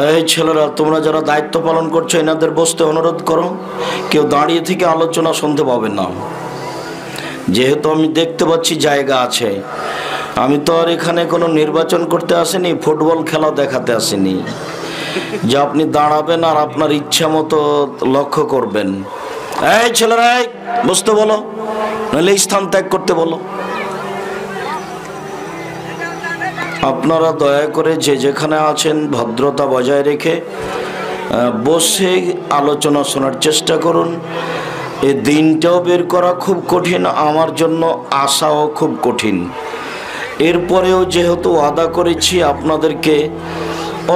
এই ছেলেরা, তোমরা যারা দায়িত্ব পালন করছো এনাদের বসতে অনুরোধ করো। কেউ দাঁড়িয়ে থেকে আলোচনা শুনতে পাবে না, যেহেতু আমি দেখতে পাচ্ছি জায়গা আছে। আমি তো আর এখানে কোনো নির্বাচন করতে আসিনি, ফুটবল খেলা দেখাতে আসিনি যে আপনি দাঁড়াবেন আর আপনার ইচ্ছা মতো লক্ষ্য করবেন। এই ছেলেরা, বসতে বলো, নাহলে স্থান ত্যাগ করতে বলো। আপনারা দয়া করে যে যেখানে আছেন ভদ্রতা বজায় রেখে বসে আলোচনা শোনার চেষ্টা করুন। এই দিনটাও বের করা খুব কঠিন, আমার জন্য আসাও খুব কঠিন। এরপরেও যেহেতু ওয়াদা করেছি আপনাদেরকে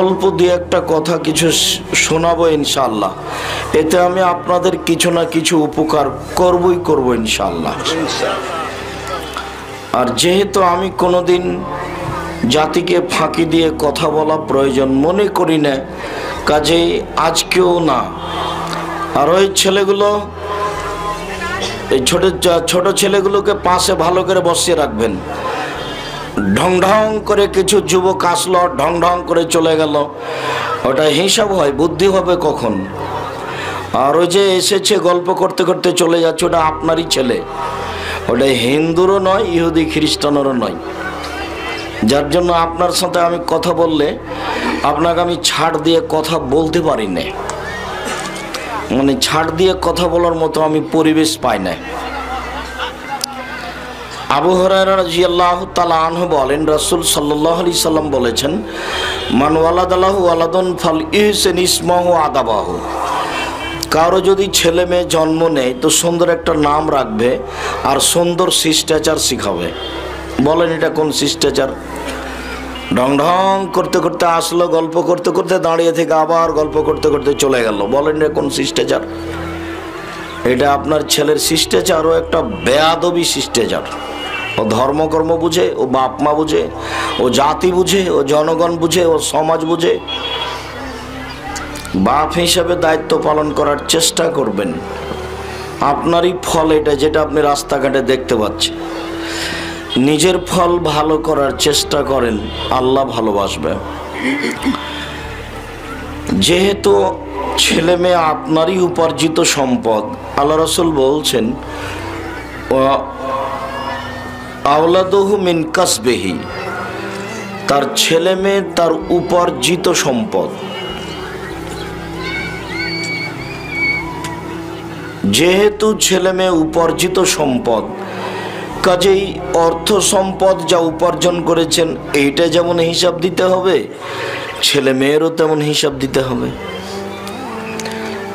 অল্প দিয়ে একটা কথা কিছু শোনাবো ইনশাআল্লাহ, এতে আমি আপনাদের কিছু না কিছু উপকার করব ইনশাআল্লাহ। আর যেহেতু আমি কোনোদিন জাতিকে ফাঁকি দিয়ে কথা বলা প্রয়োজন মনে করি না, কাজেই আজকেও না। আর ওই ছেলেগুলো, এই ছোট ছেলেগুলোকে পাশে ভালো করে বসিয়ে রাখবেন। ঢং ঢং করে কিছু যুবক আসলো, ঢং ঢং করে চলে গেল, ওটা হিসাব হয়, বুদ্ধি হবে কখন। আর ওই যে এসেছে গল্প করতে করতে চলে যাচ্ছে, ওটা আপনারই ছেলে, ওটা হিন্দুরও নয়, ইহুদি খ্রিস্টানেরও নয়। যার জন্য আপনার সাথে আমি কথা বললে আপনাকে আমি ছাড় দিয়ে কথা বলতে পারি না, মানে ছাড় দিয়ে কথা বলার মতো আমি পরিবেশ পাই না। আবু হুরায়রা রাদিয়াল্লাহু তাআলা আনহু বলেন, রাসূল সাল্লাল্লাহু আলাইহি সাল্লাম বলেছেন, মান ওয়ালাদালাহু ওয়ালাদুন ফাল ইহসান ইসমাহু আদাবাহু। কারো যদি ছেলে মেয়ে জন্ম নেয় তো সুন্দর একটা নাম রাখবে আর সুন্দর শিষ্টাচার শিখাবে। বলেন এটা কোন শিষ্টাচার? ঢং ঢং করতে করতে আসলো, গল্প করতে করতে দাঁড়িয়ে থেকে আবার গল্প করতে করতে চলে গেল, বলেন এটা কোন শিষ্টাচার? এটা আপনার ছেলের শিষ্টাচার, ও একটা বেয়াদবি শিষ্টাচার। ও ধর্মকর্ম বুঝে, ও বাপ মা বুঝে, ও জাতি বুঝে, ও জনগণ বুঝে, ও সমাজ বুঝে। বাপ হিসাবে দায়িত্ব পালন করার চেষ্টা করবেন। আপনারই ফল এটা, যেটা আপনি রাস্তাঘাটে দেখতে পাচ্ছেন। নিজের ফল ভালো করার চেষ্টা করেন, আল্লাহ ভালোবাসবে। যেহেতু ছেলে মেয়ে আপনারই উপার্জিত সম্পদ, আল্লাহ রাসূল বলছেন, আওলাদুহু মিন কাসবিহি, তার ছেলে মেয়ে তার উপার্জিত সম্পদ। যেহেতু ছেলে মেয়ে উপার্জিত সম্পদ, কাজেই অর্থ সম্পদ যা উপার্জন করেছেন এইটা যেমন হিসাব দিতে হবে, ছেলে মেয়েরও তেমন হিসাব দিতে হবে।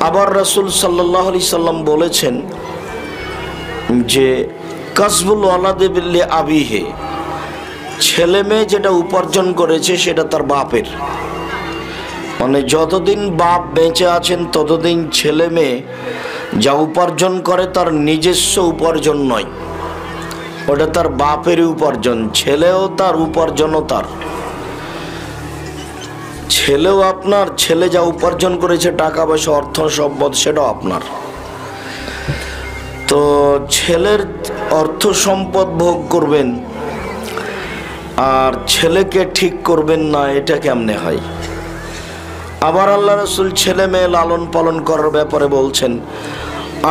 আবার রাসূল সাল্লাল্লাহু আলাইহি সাল্লাম বলেছেন যে কাসবুল ওয়ালাদি বিল্লি আবিহি, ছেলে মেয়ে যেটা উপার্জন করেছে সেটা তার বাপের। মানে যতদিন বাপ বেঁচে আছেন ততদিন ছেলে মেয়ে যা উপার্জন করে তার নিজস্ব উপার্জন নয়, ওটা তার বাপেরই উপার্জন। ছেলেও তার, উপার্জনও তার। ছেলেও আপনার, ছেলে যা উপার্জন করেছে টাকা পয়সা অর্থ সম্পদ সেটাও আপনার। তো ছেলের অর্থ সম্পদ ভোগ করবেন আর ছেলেকে ঠিক করবেন না, এটা কেমনে হয়? আবার আল্লাহ রাসূল ছেলে মেয়ে লালন পালন করার ব্যাপারে বলছেন,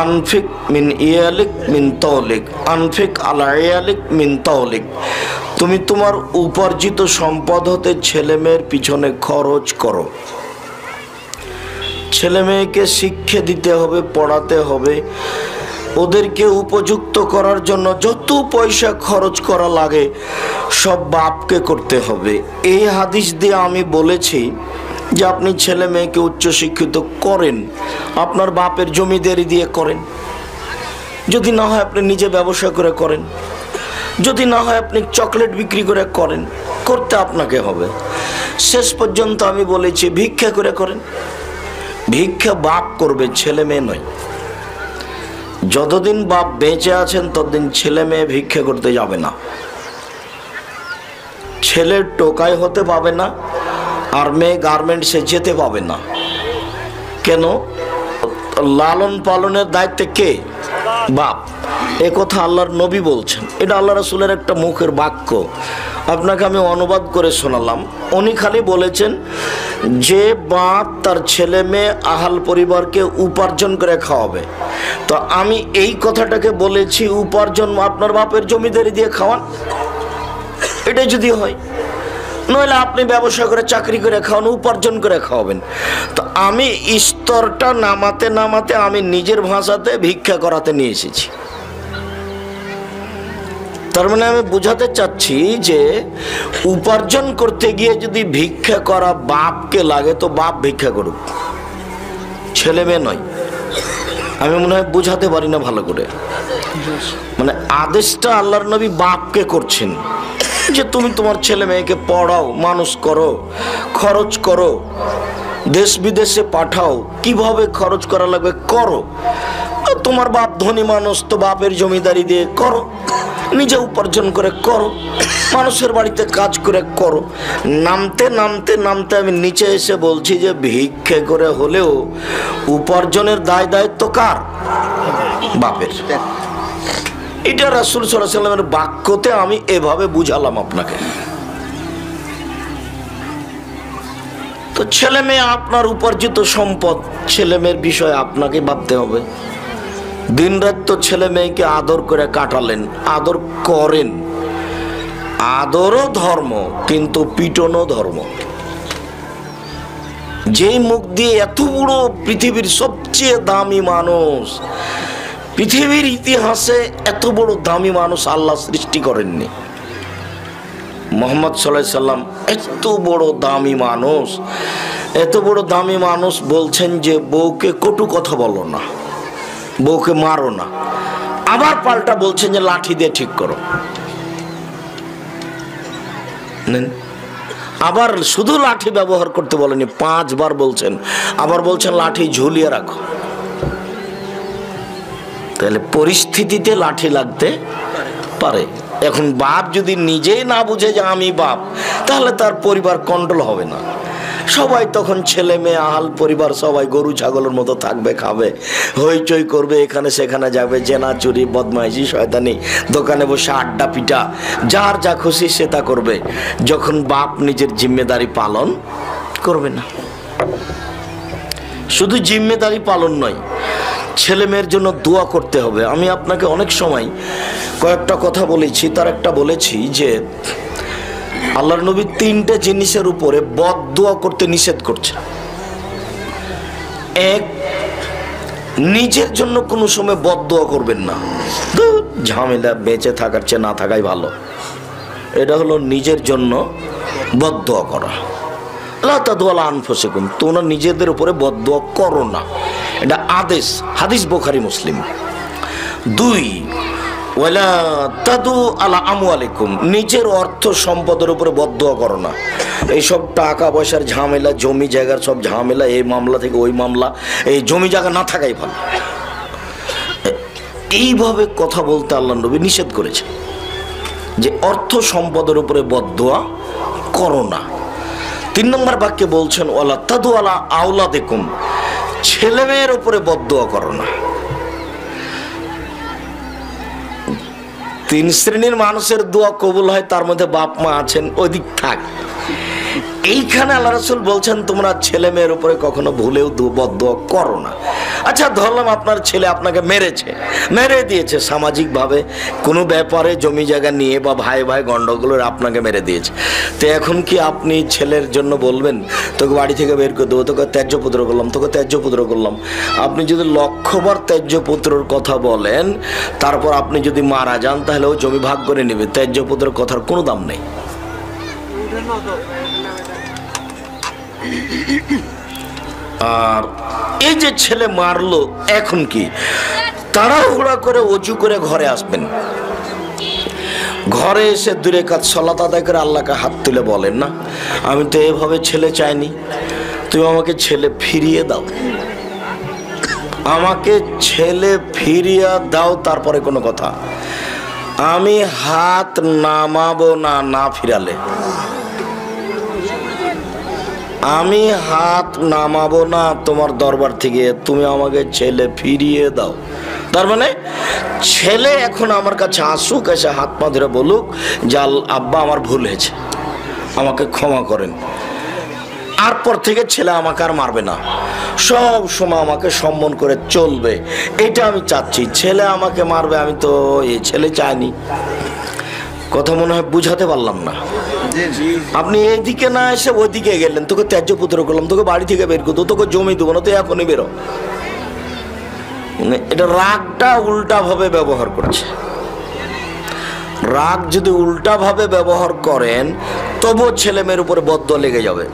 আনফিক মিন ইয়ালিক মিন তাওলিক, আনফিক আলা ইয়ালিক মিন তাওলিক। তুমি তোমার উপার্জিত সম্পদ হতে ছেলে মেয়ের পিছনে খরচ করো। ছেলে মেয়েকে শিক্ষা দিতে হবে, পড়াতে হবে, ওদেরকে উপযুক্ত করার জন্য যত পয়সা খরচ করা লাগে সব বাপকে করতে হবে। এই হাদিস দিয়ে আমি বলেছি যে আপনি ছেলে মেয়েকে উচ্চশিক্ষিত করেন, আপনার বাপের জমিদারি দিয়ে করেন, যদি না হয় আপনি নিজে ব্যবসা করে করেন, যদি না হয় আপনি চকলেট বিক্রি করে করেন, করতে আপনাকে হবে। শেষ পর্যন্ত আমি বলেছি ভিক্ষা করে করেন। ভিক্ষা বাপ করবে, ছেলে মেয়ে নয়। যতদিন বাপ বেঁচে আছেন ততদিন ছেলে মেয়ে ভিক্ষা করতে যাবে না, ছেলের টোকাই হতে পাবে না, আর মেয়ে গার্মেন্টসে যেতে পাবে না। কেন? লালন পালনের দায়িত্বে কে? বাপ। এ কথা আল্লাহর নবী বলছেন, এটা আল্লাহ রাসূলের একটা মুখের বাক্য। আপনাকে আমি অনুবাদ করে শোনালাম। উনি খালি বলেছেন যে বাপ তার ছেলে মেয়ে আহাল পরিবারকে উপার্জন করে খাওয়াবে। তো আমি এই কথাটাকে বলেছি উপার্জন আপনার বাপের জমিদারি দিয়ে খাওয়ান, এটাই যদি হয়, নইলে আপনি ব্যবসা করে চাকরি করে খাওয়ান, উপার্জন করে খাওয়াবেন। তো আমি স্তরটা নামাতে নামাতে আমি নিজের ভাষাতে ভিক্ষা করাতে নিয়ে এসেছি। তার মানে আমি বোঝাতে চাচ্ছি যে উপার্জন করতে গিয়ে যদি ভিক্ষা করা বাপকে লাগে তো বাপ ভিক্ষা করুক, ছেলে মেয়ে নয়। আমি মনে হয় বোঝাতে পারি না ভালো করে। মানে আদেশটা আল্লাহর নবী বাপকে করছেন যে তুমি তোমার ছেলে মেয়েকে পড়াও, মানুষ করো, খরচ করো, দেশ বিদেশে পাঠাও, কিভাবে খরচ করা লাগবে করো। তোমার বাপ ধনী মানুষ, তো বাপের জমিদারি দিয়ে করো, নিজে উপার্জন করে করো, মানুষের বাড়িতে কাজ করে করো। নামতে নামতে নামতে আমি নিচে এসে বলছি যে ভিক্ষে করে হলেও উপার্জনের দায় দায়িত্ব কার? বাপের। এটা রাসূল সাল্লাল্লাহু আলাইহি ওয়াসাল্লামের বাক্যতে আমি এভাবে বুঝালাম আপনাকে। তো ছেলে মেয়ে আপনার উপার্জিত সম্পদ, ছেলে মেয়ের বিষয়ে আপনাকে ভাবতে হবে। দিন রাত তো ছেলে মেয়েকে আদর করে কাটালেন, আদর করেন। আদরও ধর্ম, কিন্তু পিটনও ধর্ম। যেই মুখ দিয়ে এত বড় পৃথিবীর সবচেয়ে দামি মানুষ, পৃথিবীর ইতিহাসে এত বড় দামি মানুষ আল্লাহ সৃষ্টি করেননি। মুহাম্মদ সাল্লাল্লাহু আলাইহি সাল্লাম এত বড় দামি মানুষ, এত বড় দামি মানুষ বলছেন যে বউকে কটু কথা বলো না, বউকে মারো না। আবার পাল্টা বলছেন যে লাঠি দিয়ে ঠিক করো। আবার শুধু লাঠি ব্যবহার করতে বলেনি, 5 বার বলছেন। আবার বলছেন লাঠি ঝুলিয়ে রাখো। তাহলে পরিস্থিতিতে লাঠি লাগতে পারে। এখন বাপ যদি নিজেই না বুঝে যে আমি বাপ, তাহলে তার পরিবার কন্ট্রোল হবে না। সবাই তখন ছেলে মেয়ে আহাল পরিবার সবাই গরু ছাগলের মতো থাকবে, খাবে, হইচই করবে, এখানে সেখানে যাবে, জেনা চুরি বদমাইশি শয়তানি, দোকানে বসে আড্ডা পিটা, যার যা খুশি সে তা করবে, যখন বাপ নিজের জিম্মেদারি পালন করবে না। শুধু জিম্মেদারি পালন নয়, ছেলে মেয়ের জন্য দোয়া করতে হবে। আমি আপনাকে অনেক সময় কয়েকটা কথা বলেছি, তার একটা বলেছি যে আল্লাহর নবী 3টে জিনিসের উপরে বদদোয়া করতে নিষেধ করছেন। এক, নিজের জন্য কোনো সময় বদদোয়া করবেন না, ঝামেলা, বেঁচে থাকার চেয়ে না থাকাই ভালো। এটা হলো নিজের জন্য বদদোয়া করা। লা তাদু আলা আনফুসিকুম, তোমরা নিজেদের উপরে বদদোয়া করো না, এটা আদেশ, হাদিস বুখারী মুসলিম। 2, ওয়ালা তাদু আলা আমওয়ালিকুম, নিজের অর্থ সম্পদের উপরে বদদোয়া করো না। এইসব টাকা পয়সার ঝামেলা, জমি জায়গার সব ঝামেলা, এই মামলা থেকে ওই মামলা, এই জমি জায়গা না থাকাই ভালো। এইভাবে কথা বলতে আল্লাহ নবী নিষেধ করেছে যে অর্থ সম্পদের উপরে বদদোয়া করো না। 3 নম্বর বাক্যে বলছেন ওয়ালা তাদু আলা আওলাদিকুম, ছেলে মেয়ের উপরে বদদোয়া করো না। 3 শ্রেণীর মানুষের দোয়া কবুল হয়, তার মধ্যে বাপ মা আছেন, ওদিক থাক। এইখানে আল্লাহ রাসূল বলছেন তোমরা ছেলে মেয়ের উপরে কখনো ভুলেও বদদোয়া করো না। আচ্ছা, ধরলাম আপনার ছেলে আপনাকে মেরেছে, মেরে দিয়েছে সামাজিকভাবে, কোনো ব্যাপারে জমি জায়গা নিয়ে বা ভাই ভাই গন্ডগোলের আপনাকে মেরে দিয়েছে। তো এখন কি আপনি ছেলের জন্য বলবেন তোকে বাড়ি থেকে বের করে দেবো, তোকে ত্যায্য পুত্র করলাম, তোকে ত্যায্য পুত্র করলাম? আপনি যদি লক্ষবার ত্যায্য পুত্রর কথা বলেন, তারপর আপনি যদি মারা যান, তাহলে ও জমি ভাগ করে নেবে। ত্যায্য পুত্রের কথার কোনো দাম নেই। আর এই যে ছেলে মারলো, এখন কি তাড়াহুড়া করে অজু করে ঘরে আসবেন, ঘরে এসে 2 রাকাত সালাত আদায় করে আল্লাহকে হাত তুলে বলেন না, আমি তো এভাবে ছেলে চাইনি, তুমি আমাকে ছেলে ফিরিয়ে দাও, আমাকে ছেলে ফিরিয়ে দাও। তারপরে কোনো কথা, আমি হাত নামাবো না, না ফিরালে। আমি হাত নামাবো না তোমার দরবার থেকে, তুমি আমাকে ছেলে ফিরিয়ে দাও। তার মানে ছেলে এখন আমার কাছে আসুক, এসে হাত পা ধরে বলুক যে আব্বা আমার ভুল হয়েছে, আমাকে ক্ষমা করেন। আর পর থেকে ছেলে আমাকে আর মারবে না, সব সময় আমাকে সম্মান করে চলবে, এটা আমি চাচ্ছি। ছেলে আমাকে মারবে, আমি তো এই ছেলে চাইনি। কথা মনে হয় বুঝাতে পারলাম না। আপনি এইদিকে না এসে ওইদিকে গেলেন, তোকে ত্যায্য পুত্র করলাম, তোকে বাড়ি থেকে বের করতো, তোকে জমি দেবো না, তুই এখনই বেরো। এটা রাগটা উল্টা ভাবে ব্যবহার করছে। রাগ যদি উল্টা ভাবে ব্যবহার করেন তবুও ছেলে মেয়ের উপরে বদ্দুয়া লেগে যাবে,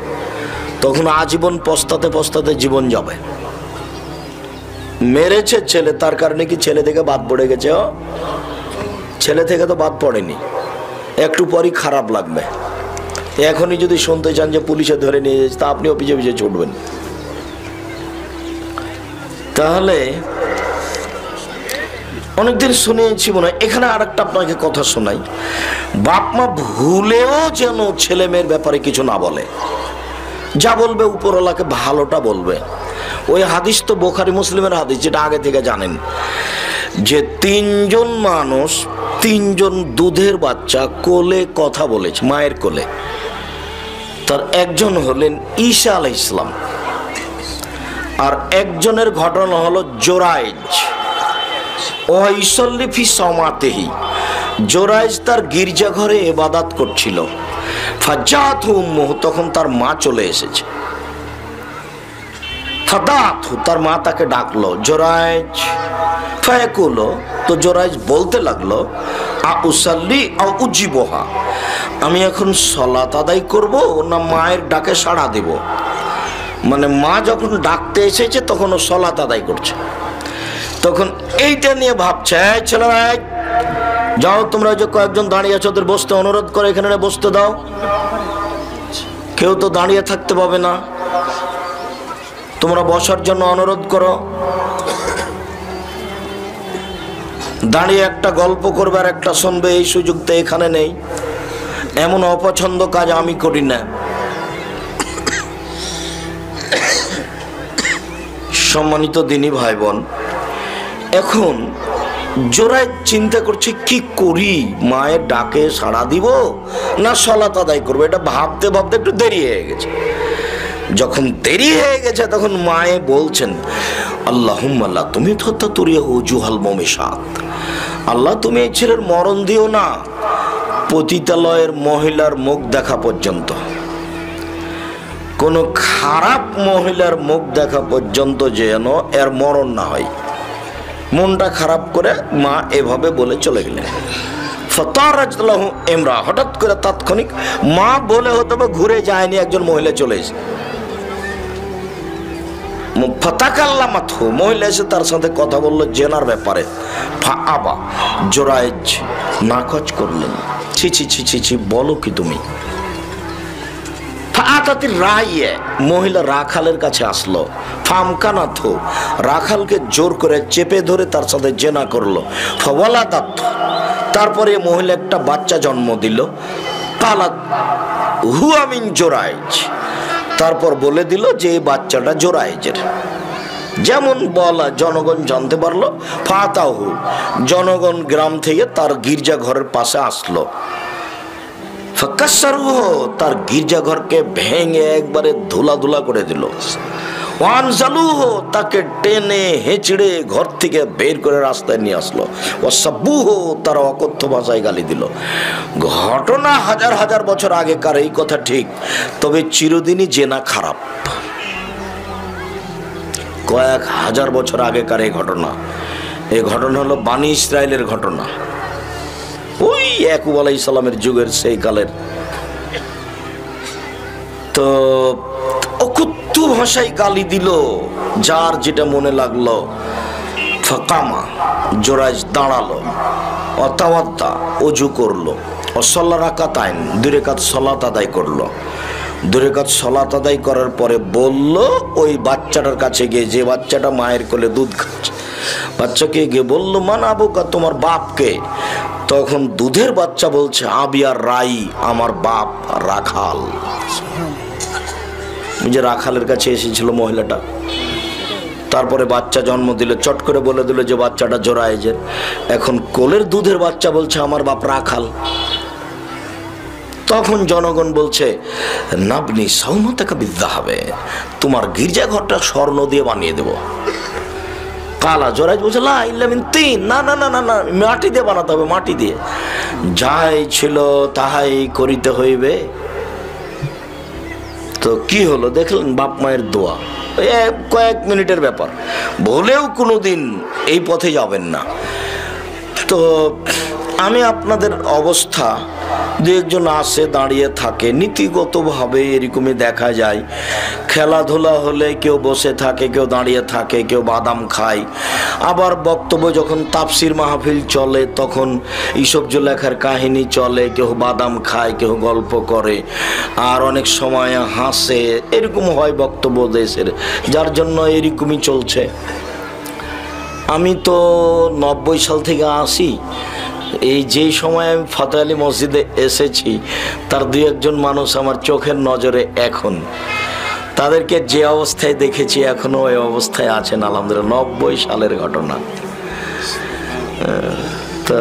তখন আজীবন পস্তাতে পস্তাতে জীবন যাবে। মেরেছে ছেলে, তার কারণে কি ছেলে থেকে বাদ পড়ে গেছে? ছেলে থেকে তো বাদ পড়েনি, একটু পরই খারাপ লাগবে। এখনই যদি শুনতে চান যে পুলিশে ধরে নিয়ে যাচ্ছে, তা আপনিও পিছিয়ে পিছিয়ে ছুটবেন। তাহলে অনেকদিন শুনেছি মনে হয়। এখানে আর একটা আপনাকে কথা শোনাই, বাপ মা ভুলেও যেন ছেলে মেয়ের ব্যাপারে কিছু না বলে, যা বলবে উপরওয়ালাকে ভালোটা বলবে। ওই হাদিস তো বুখারী মুসলিমের হাদিস, যেটা আগে থেকে জানেন, যে তিনজন মানুষ, তিনজন দুধের বাচ্চা কোলে কথা বলেছে, মায়ের কোলে। তার একজন হলেন ঈসা আলাইহিস সালাম, আর একজনের ঘটনা হলো জোরাইজ। ওয়াইসল্লি ফি সামাতিহি, জোরাইজ তার গির্জাঘরে ইবাদত করছিল। ফাজাতহু উম্মুহু, তখন তার মা চলে এসেছে। ফাদাতহু, তার মা তাকে ডাকলো, জোরাইজ। ফায়াকুলো, তো জোরাইজ বলতে লাগলো, আ উসাল্লি আও উজিবহা, আমি এখন সালাত আদায় করব না মায়ের ডাকে সাড়া দেব। মানে মা যখন ডাকতে এসেছে তখন ও সালাত আদায় করছে। তখন এইটা নিয়ে ভাবছে, ছেলেরা যাও, তোমরা যে কয়েকজন দাঁড়িয়ে আছো ওদের বসতে অনুরোধ করে এখানে বসতে দাও, কেউ তো দাঁড়িয়ে থাকতে পাবে না, তোমরা বসার জন্য অনুরোধ করো। দাঁড়িয়ে একটা গল্প করবে আর একটা শুনবে, এই সুযোগ তো এখানে নেই। এমন অপছন্দ কাজ আমি করি না। সম্মানিত দিনী ভাই বোন, এখন জোরাই চিন্তা করছে কি করি, মায়ের ডাকে সাড়া দিব না সালাত আদায় করবো। এটা ভাবতে ভাবতে একটু দেরি হয়ে গেছে। যখন দেরি হয়ে গেছে তখন মায়ে বলছেন, আল্লাহুম্মা লা তুমিত হাত্তা তুরিয়াহু জুহাল মুমিসাত, আল্লাহ তুমি এই ছেলের মরণ দিও না পতিতালয়ের মহিলার মুখ দেখা পর্যন্ত, কোন খারাপ মহিলার মুখ দেখা পর্যন্ত যেন এর মরণ না হয়। মনটা খারাপ করে মা এভাবে বলে চলে গেলেন। ফাতারাত লাহু ইমরা, হঠাৎ করে তাৎক্ষণিক মা বলে হতো বা ঘুরে যায়নি, একজন মহিলা চলে এসে ফাতাকাল্লামাতহু, মহিলা এসে তার সাথে কথা বললো জেনার ব্যাপারে। ফাআবা, জোরাইজ নাকচ করলেন, ছি ছি ছি ছি ছি, বলো কি তুমি। ফাআতাতির রাইয়ে, মহিলা রাখালের কাছে আসলো। ফামকানাথু, রাখালকে জোর করে চেপে ধরে তার সাথে জেনা করলো। ফাওয়ালাদাত, তারপরে মহিলা একটা বাচ্চা জন্ম দিল। কালাত হুয়া মিন জোরাইজ, তারপর বলে দিল যে এই বাচ্চাটা জোরাইজের। যেমন বলা জনগণ জানতে পারলো। ফাতাহু, জনগণ গ্রাম থেকে তার গির্জা ঘরের পাশে আসলো। ফাকাসসারুহু, তার গির্জাঘরকে ভেঙে একবারে ধুলা করে দিল। ওয়ানজালুহু, তাকে টেনে হেঁচড়ে ঘর থেকে বের করে রাস্তায় নিয়ে আসলো। ওয়াসাব্বুহু, তারা অকথ্য ভাষায় গালি দিল। ঘটনা হাজার হাজার বছর আগেকার, এই কথা ঠিক, তবে চিরদিনই জেনা খারাপ। কয়েক হাজার বছর আগেকার এই ঘটনা। এই ঘটনা হলো বানি ইসরায়েলের ঘটনা, ওই ইয়াকুব আলাইহিস সালামের যুগের, সেই কালের। তো অকথ্য ভাষায় গালি দিল, যার যেটা মনে লাগলো। ফাকামা, জোরাইজ দাঁড়ালো। অতাওয়াদ্দা, অজু করলো। অসল্লা রাকাতাইন, 2 রাকাত সালাত আদায় করলো। 2 রাকাত সালাত আদায় করার পরে বলল ওই বাচ্চাটার কাছে গিয়ে, যে বাচ্চাটা মায়ের কোলে দুধ খাচ্ছে, বাচ্চাকে গিয়ে বলল, মান আবুকা, তোমার বাপকে। তখন দুধের বাচ্চা বলছে, আবিয়ার রাই, আমার বাপ রাখাল। ওই যে রাখালের কাছে এসেছিল মহিলাটা, তারপরে বাচ্চা জন্ম দিল, চট করে বলে দিল যে বাচ্চাটা জোড়াইজের। এখন কোলের দুধের বাচ্চা বলছে আমার বাপ রাখাল। তখন জনগণ বলছে নাবনি সৌমতাকা বিদ্যা হবে, তোমার গির্জাঘরটা স্বর্ণ দিয়ে বানিয়ে দেব। কালা জোরাইজ বলছে লা ইল্লা মিন তিন, না না না না না, মাটি দিয়ে বানাতে হবে, মাটি দিয়ে। যাই ছিল তাহাই করিতে হইবে। তো কি হলো দেখলেন, বাপ মায়ের দোয়া, কয়েক মিনিটের ব্যাপার, বলেও কোনোদিন এই পথে যাবেন না। তো আমি আপনাদের অবস্থা, দু একজন আসে দাঁড়িয়ে থাকে, নীতিগতভাবে এরকমই দেখা যায়। খেলাধুলা হলে কেউ বসে থাকে, কেউ দাঁড়িয়ে থাকে, কেউ বাদাম খায়। আবার বক্তব্য যখন তাফসির মাহফিল চলে তখন ইসব জুলেখার কাহিনী চলে, কেউ বাদাম খায়, কেউ গল্প করে, আর অনেক সময় হাসে। এরকম হয় বক্তব্য দেশের, যার জন্য এরকমই চলছে। আমি তো 90 সাল থেকে আসি, এই যেই সময় আমি ফাতেহ আলী মসজিদে এসেছি তার দুই একজন মানুষ আমার চোখের নজরে এখন, তাদেরকে যে অবস্থায় দেখেছি এখনো ওই অবস্থায় আছেন আলহামদুলিল্লাহ। 90 সালের ঘটনা। তো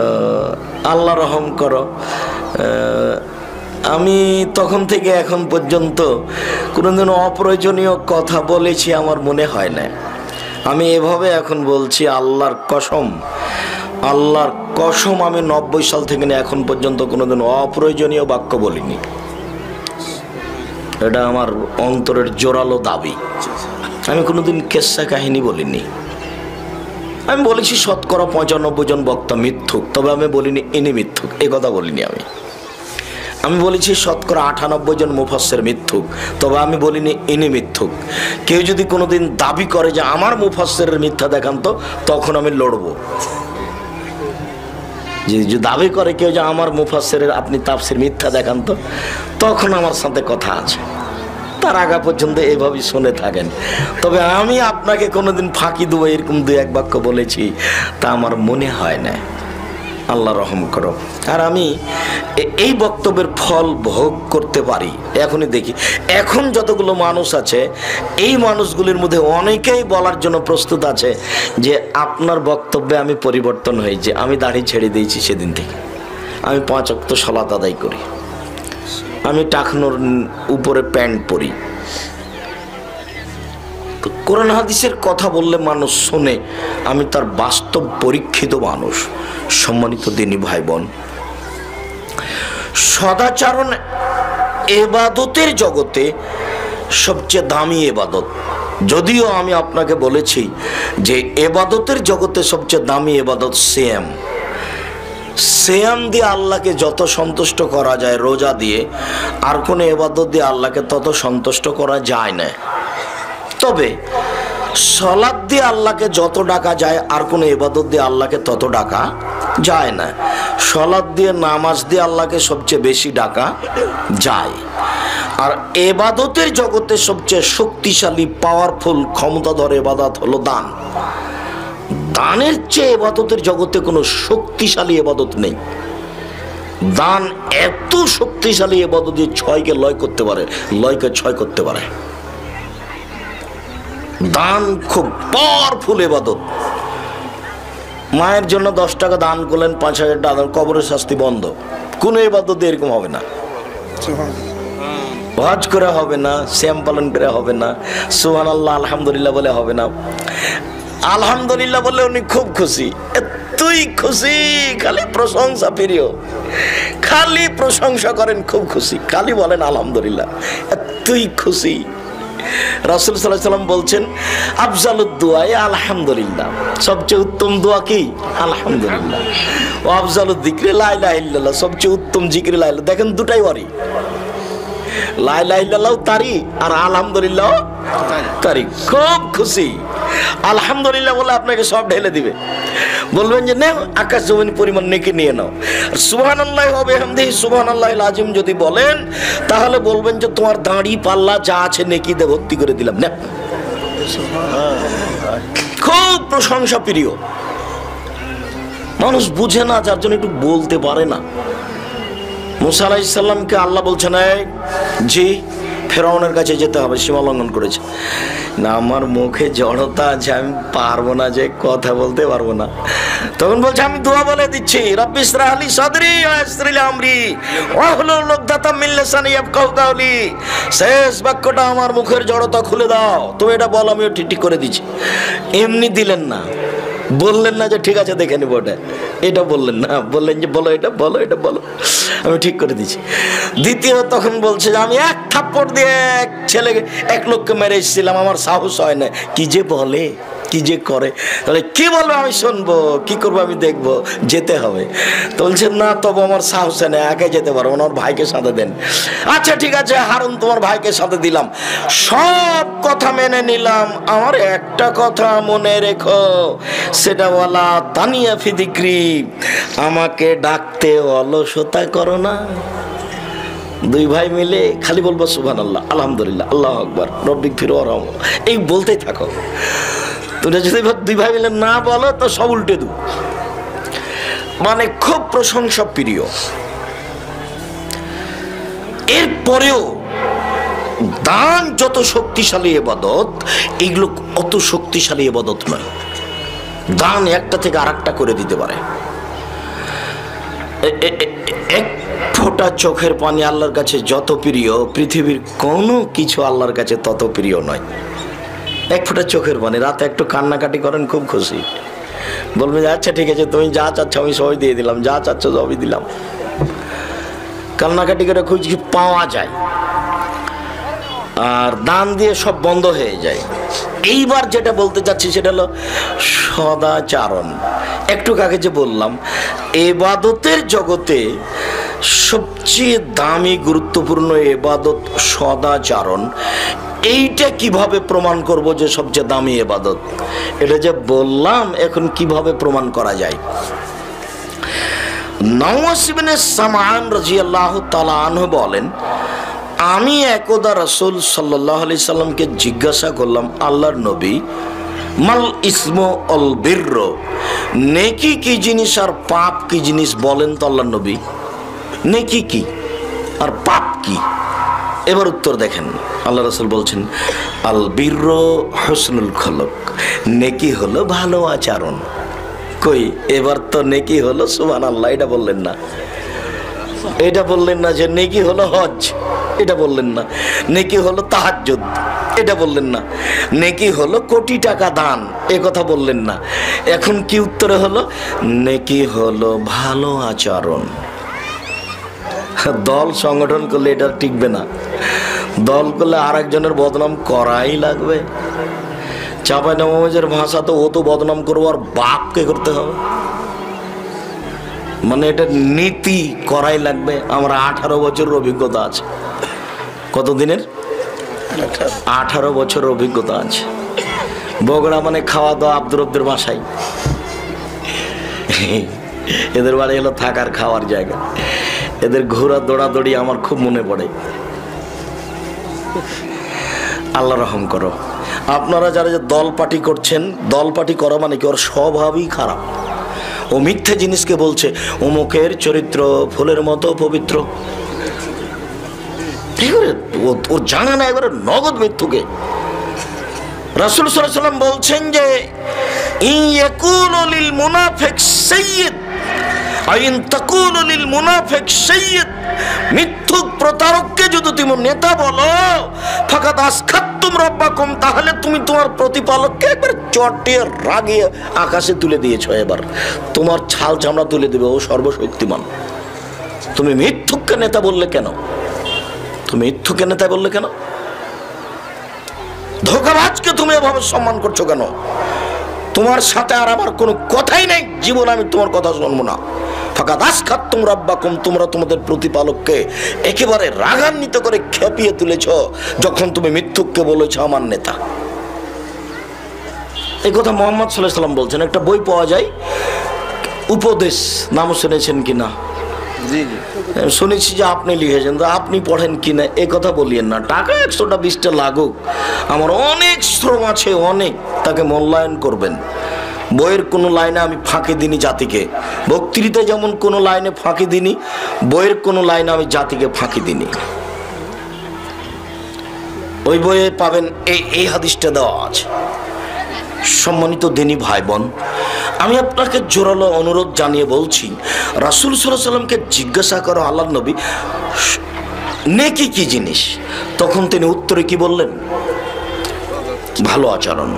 আল্লাহ রহম করো, আমি তখন থেকে এখন পর্যন্ত কোনোদিন অপ্রয়োজনীয় কথা বলেছি আমার মনে হয় না। আমি এভাবে এখন বলছি আল্লাহর কসম, আল্লাহর কসম, আমি 90 সাল থেকে এখন পর্যন্ত কোনোদিন অপ্রয়োজনীয় বাক্য বলিনি। এটা আমার অন্তরের জোরালো দাবি। আমি কোনোদিন কেসা কাহিনী বলিনি। আমি বলেছি 95% জন বক্তা মিথ্যুক, তবে আমি বলিনি ইনি মিথ্যুক, এ কথা বলিনি। আমি বলেছি 98% জন মুফাসসির মিথ্যুক, তবে আমি বলিনি ইনি মিথ্যুক। কেউ যদি কোনোদিন দাবি করে যে আমার মুফাসসিরের মিথ্যা দেখান তো, তখন আমি লড়বো। যে দাবি করে কেউ যে আমার মুফাসসিরের আপনি তাফসির মিথ্যা দেখান তো, তখন আমার সাথে কথা আছে। তার আগা পর্যন্ত এইভাবেই শুনে থাকেন। তবে আমি আপনাকে কোনোদিন ফাঁকি দেবো এরকম দু এক বাক্য বলেছি তা আমার মনে হয় না। আল্লাহ রহম করো। আর আমি এই বক্তব্যের ফল ভোগ করতে পারি এখনই দেখি। এখন যতগুলো মানুষ আছে এই মানুষগুলির মধ্যে অনেকেই বলার জন্য প্রস্তুত আছে যে আপনার বক্তব্যে আমি পরিবর্তন হয়েছে, আমি দাড়ি ছেড়ে দিয়েছি সেদিন থেকে, আমি 5 ওয়াক্ত সালাত আদায় করি, আমি টাকনোর উপরে প্যান্ট পরি। কোরআন হাদিসের কথা বললে মানুষ শোনে, আমি তার বাস্তব পরীক্ষিত মানুষ। সম্মানিত দিনী ভাই বোন, সদাচরণ এবাদতের জগতে সবচেয়ে দামি এবাদত। যদিও আমি আপনাকে বলেছি যে এবাদতের জগতে সবচেয়ে দামি এবাদত সিয়াম। সিয়াম দিয়ে আল্লাহকে যত সন্তুষ্ট করা যায় রোজা দিয়ে, আর কোনো এবাদত দিয়ে আল্লাহকে তত সন্তুষ্ট করা যায় না। তবে সালাত দিয়ে আল্লাহকে যত ডাকা যায় আর কোনো ইবাদত দিয়ে আল্লাহকে তত ডাকা যায় না। সালাত দিয়ে, নামাজ দিয়ে আল্লাহকে সবচেয়ে বেশি ডাকা যায়। আর ইবাদতের জগতে সবচেয়ে শক্তিশালী, পাওয়ারফুল, ক্ষমতাধর ইবাদত হলো দান। দানের চেয়ে ইবাদতের জগতে কোনো শক্তিশালী ইবাদত নেই। দান এত শক্তিশালী ইবাদত যে 6কে লয় করতে পারে, লয়কে 6 করতে পারে। দান খুব পাওয়ারফুল ইবাদত। মায়ের জন্য 10 টাকা দান করলেন, 5000 টাকা, কবরের শাস্তি বন্ধ। কোন ইবাদত এরকম হবে না। হজ করে হবে না, শ্যাম পালন করে হবে না, সুবহানাল্লাহ আলহামদুলিল্লাহ বলে হবে না। আলহামদুলিল্লাহ বলে উনি খুব খুশি, এতই খুশি, খালি প্রশংসা প্রিয়, খালি প্রশংসা করেন, খুব খুশি, খালি বলেন আলহামদুলিল্লাহ, এতই খুশি। রাসূল সাল্লাল্লাহু আলাইহি ওয়াসাল্লাম বলছেন আফজালুদ দুআ আলহামদুলিল্লাহ, সবচেয়ে উত্তম দোয়া কি? আলহামদুলিল্লাহ। ও আফজালুদ যিকরি লা ইলাহা ইল্লাল্লাহ, সবচেয়ে উত্তম জিকির লা ইলাহা। দেখেন দুটাই ওয়ারি, লা ইলাহা ইল্লাল্লাহ তারি আর আলহামদুলিল্লাহ তারি। খুব খুশি, আলহামদুলিল্লাহ বলে আপনাকে সব ঢেলে দিবে। বলবেন যে নাও আকাশ জমিন পরিমাণ নেকি নিয়ে নাও। সুবহানাল্লাহি ওয়া বিহামদিহি সুবহানাল্লাহিল আযীম যদি বলেন তাহলে বলবেন যে তোমার দাঁড়ি পাল্লা যা আছে নেকি দিয়ে ভর্তি করে দিলাম না। খুব প্রশংসা প্রিয় মানুষ, বুঝে না, যার জন্য একটু বলতে পারে না। মুসা আলাইহিস সালামকে আল্লাহ বলছেন জি ফেরাউনের কাছে যেতে হবে, সীমা লঙ্ঘন করেছে। না, আমার মুখে জড়তা আছে, আমি পারবো না, যে কথা বলতে পারবো না। তখন বলছে আমি দোয়া বলে দিচ্ছি, রব্বি ইশরাহ লি সাদরি ওয়া ইয়াসসির লি আমরি ওয়াহলুল উকদাতাম মিন লিসানি ইয়াফকাহু কাওলি। শেষ বাক্যটা, আমার মুখের জড়তা খুলে দাও, তুমি এটা বলো, আমিও ঠিক করে দিচ্ছি। এমনি দিলেন না, বললেন না যে ঠিক আছে দেখে নিব, এটা বললেন না, বললেন যে বলো এটা, বলো এটা, বলো, আমি ঠিক করে দিচ্ছি। দ্বিতীয় তখন বলছে যে আমি এক থাপ্পড় দিয়ে এক লোককে মেরে এসেছিলাম, আমার সাহস হয় না। কি যে বলে, কি যে করে, তাহলে কি বলবো আমি শুনবো, কি করবো আমি দেখবো, যেতে হবে। তো বলছেন না, তবু আমার সাহস হয় না, একে যেতে পারবো না, আমার ভাইকে সাথে দেন। আচ্ছা ঠিক আছে হারুন, তোমার ভাইকে সাথে দিলাম, সব কথা মেনে নিলাম, আমার একটা কথা মনে রেখো, সেটা বলা তানিয়া ফিদিক্রি, আমাকে ডাকতে অলসতা করো না। দুই ভাই মিলে খালি বলবো সুবহানাল্লাহ, আলহামদুলিল্লাহ, আল্লাহু আকবার, রব্বিক ফির ওয়ারহাম, এই বলতেই থাকো। তুমি যদি দুই ভাই মিলে না বলো তো সব উল্টে দু। মানে খুব প্রশংসা প্রিয়। এরপরেও দান যত শক্তিশালী ইবাদত, এগুলো অত শক্তিশালী ইবাদত নয়। দান একটা থেকে আরেকটা করে দিতে পারে। এক ফোঁটা চোখের পানি আল্লাহর কাছে যত প্রিয়, পৃথিবীর কোনো কিছু আল্লাহর কাছে তত প্রিয় নয়। এক ফোঁটা চোখের পানি, রাতে একটু কান্নাকাটি করেন, খুব খুশি, বলবেন আচ্ছা ঠিক আছে তুমি যা চাচ্ছ আমি সবই দিয়ে দিলাম, যা চাচ্ছ সবই দিলাম। কান্নাকাটি করে খুঁজ পাওয়া যায়, আর দান দিয়ে সব বন্ধ হয়ে যায়। এইবার যেটা বলতে চাচ্ছি সেটা হলো সদাচারণ। একটু আগে যে বললাম, ইবাদতের জগতে সবচেয়ে দামি গুরুত্বপূর্ণ ইবাদত সদাচারণ। এইটা কিভাবে প্রমাণ করব যে সবচেয়ে দামি ইবাদত? এটা যে বললাম, এখন কিভাবে প্রমাণ করা যায়? নওয়াস ইবনে সামআন রাদিয়াল্লাহু তাআলা আনহু বলেন, আমি একদা রাসূল সাল্লাল্লাহু আলাইহি সাল্লামকে জিজ্ঞাসা করলাম, আল্লাহর নবী, মাল ইসমু আল বিরর, নেকি কি জিনিস আর পাপ কি জিনিস বলেন তো আল্লাহর নবী। নেকি কি আর পাপ কি? এবার উত্তর দেখেন, আল্লাহ রাসূল বলছেন, আল বিরর হুসনুল খুলুক, নেকি হলো ভালো আচরণ। কই, এবার তো নেকি হলো সুবহানাল্লাহ, এটা বললেন না। এটা বললেন না যে নেকি হলো হজ, এটা বললেন না। নেকি হলো তাহাজ্জুদ, এটা বললেন না। নেকি হলো কোটি টাকা দান, এ কথা বললেন না। এখন কি উত্তরে হলো? নেকি হলো ভালো আচরণ। দল সংগঠন করলে এটা টিকবে না। দল করলে আর একজনের বদনাম করাই লাগবে। চাঁপাইনবাবগঞ্জের ভাষা তো, ও তো বদনাম করবো আর বাপকে করতে হবে, মানে এটা নীতি করাই লাগবে। আমার 18 বছরের অভিজ্ঞতা আছে। কতদিনের? 18 বছরের অভিজ্ঞতা আছে। বগড়া মানে খাওয়া দাওয়া আব্দুর রব্দের বাসায়, এদের বাড়ি হলো থাকার খাওয়ার জায়গা। এদের ঘোরা দৌড়াদৌড়ি আমার খুব মনে পড়ে। আল্লাহ রহম করো। আপনারা যারা যে দল পার্টি করছেন, দল পার্টি করা মানে কি, ওর স্বভাবই খারাপ। ও মিথ্যে জিনিসকে বলছে অমুকের চরিত্র ফুলের মতো পবিত্র, ওর জানা না, এবারে নগদ মৃত্যুকে। রাসূল সাল্লাল্লাহু আলাইহি ওয়াসাল্লাম বলছেন যে ইয়াকুনু লিল মুনাফিক সাইয়্যিদ আইন তাকুনু লিল মুনাফিক সাইয়্যিদ, মিথ্যুক প্রতারককে যদি তুমি নেতা বলো, ফাকাদ আসখাতুম রাব্বাকুম, তাহলে তুমি তোমার প্রতিপালককে একবার চটিয়ে রাগিয়ে আকাশে তুলে দিয়েছো। এবার তোমার ছাল চামড়া তুলে দেবে, ও সর্বশক্তিমান। তুমি মিথ্যুককে নেতা বললে কেন? তুমি মিথ্যুককে নেতা বললে কেন? ধোঁকাবাজকে তুমি এভাবে সম্মান করছো কেন? তোমার সাথে আর আমার কোনো কথাই নাই, জীবন আমি তোমার কথা শুনবো না। ফাকাদ আসখাতুম রাব্বাকুম, তোমরা তোমাদের প্রতিপালককে একেবারে রাগান্বিত করে খেপিয়ে তুলেছ যখন তুমি মিথ্যুককে বলেছ আমার নেতা। এই কথা মুহাম্মদ সাল্লাল্লাহু আলাইহি ওয়াসাল্লাম বলছেন। একটা বই পাওয়া যায়, উপদেশ, নাম শুনেছেন কিনা? জি জি শুনেছি যে আপনি লিখেছেন, তো আপনি পড়েন কিনা এ কথা বলিয়েন না। টাকা 100টা 20টা লাগুক, আমার অনেক শ্রম আছে, অনেক, তাকে মূল্যায়ন করবেন। বইয়ের কোনো লাইনে আমি ফাঁকি দিনি জাতিকে, বক্তৃতায় যেমন কোনো লাইনে ফাঁকি দিনি, বইয়ের কোনো লাইনে আমি জাতিকে ফাঁকি দিনি। ওই বইয়ে পাবেন এই হাদিসটা দেওয়া আছে। সম্মানিত দিনী ভাই বোন, আমি আপনাকে জোরালো অনুরোধ জানিয়ে বলছি, রাসূল সাল্লাল্লাহু আলাইহি ওয়াসাল্লামকে জিজ্ঞাসা করো আল্লাহর নবী নেকি কি জিনিস, তখন তিনি উত্তরে কি বললেন? ভালো আচরণ।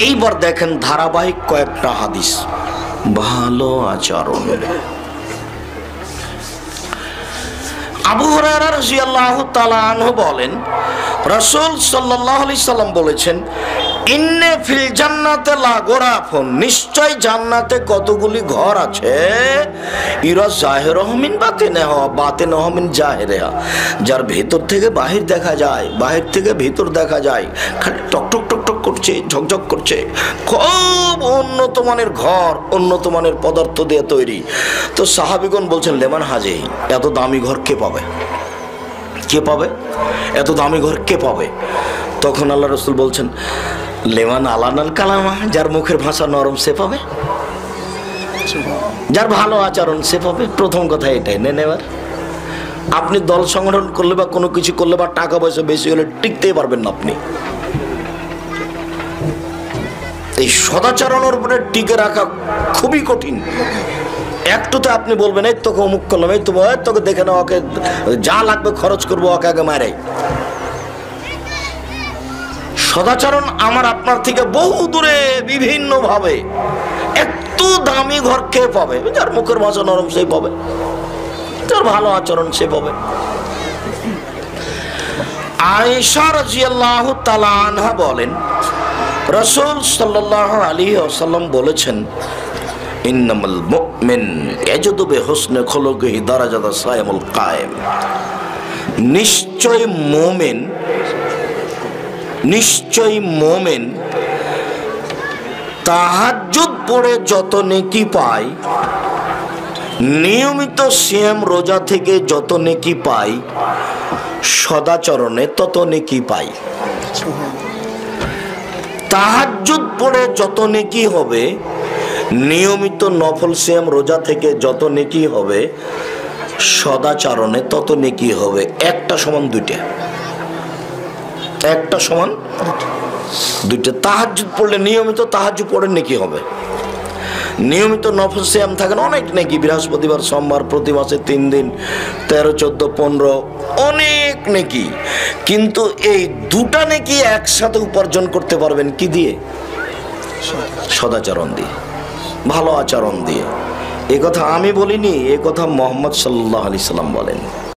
এইবার দেখেন ধারাবাহিক কয়েকটা হাদিস, ভালো আচরণ। আবু হুরায়রা রাদিয়াল্লাহু তাআলা আনহু বলেন, রাসূল সাল্লাল্লাহু আলাইহি সাল্লাম বলেছেন, ইন্নে ফিল জান্নাতে লা গোরাফুন, নিশ্চয় জান্নাতে কতগুলি ঘর আছে, ইরা জাহিরুহু মিন বাতিনিহা বাতিনুহু মিন জাহিরিহা, যার ভেতর থেকে বাহির দেখা যায়, বাহির থেকে ভেতর দেখা যায়, খালি টকটক টকটক করছে, ঝকঝক করছে, খুব উন্নত মানের ঘর, উন্নত মানের পদার্থ দিয়ে তৈরি। তো সাহাবীগণ বলছেন, লেমান হাজে, এত দামি ঘর কে পাবে? কে পাবে এত দামি ঘর? কে পাবে? তখন আল্লাহ রাসূল বলছেন, লেমান আলানাল কালামা, যার মুখের ভাষা নরম সে পাবে, যার ভালো আচরণ সে পাবে। প্রথম কথা এটাই নেন। এবার আপনি দল সংগঠন করলে বা কোনো কিছু করলে বা টাকা পয়সা বেশি হলে টিকতেই পারবেন না আপনি। এই সদাচরণের উপরে টিকে রাখা খুবই কঠিন। একটুতে আপনি বলবেন, এই তোকে অমুক করলাম, এই তোকে দেখে না, ওকে যা লাগবে খরচ করবো, ওকে আগে মারে। সদাচরণ আমার আপনার থেকে বহু দূরে, বিভিন্ন ভাবে। একটু দামি ঘর কে পাবে? যার মুখের ভাষা নরম সে পাবে, যার ভালো আচরণ সে পাবে। আয়েশা রাদিয়াল্লাহু তাআলা আনহা বলেন, রাসূল সাল্লাল্লাহু আলাইহি ওয়াসাল্লাম বলেছেন, ইন্নামাল মুমিন ইয়াজুদু বিহুসনি খুলুকিহি দারাজাতাস সাইমুল কায়েম, নিশ্চয় মোমেন তাহাজ্জুদ পড়ে যত নেকি পায়, নিয়মিত সিয়াম রোজা থেকে যত নেকি পায়, সদাচরণে তত নেকি পায়। তাহাজ্জুদ পড়ে যত নেকি হবে, নিয়মিত নফল সিয়াম রোজা থেকে যত নেকি হবে, সদাচরণে তত নেকি হবে। একটা সমান দুইটা, একটা সমান দুইটা। তাহাজ্জুদ পড়লে, নিয়মিত তাহাজ্জুদ পড়ে নেকি হবে। নিয়মিত নফল সিয়াম থাকেন অনেক নেকি, বৃহস্পতিবার সোমবার প্রতি মাসে 3 দিন, 13, 14, 15, অনেক নেকি। কিন্তু এই দুটা নেকি একসাথে উপার্জন করতে পারবেন কি দিয়ে? সদাচরণ দিয়ে, ভালো আচরণ দিয়ে। এ কথা আমি বলিনি, এ কথা মুহাম্মদ সাল্লাল্লাহু আলাইহি সাল্লাম বলেন।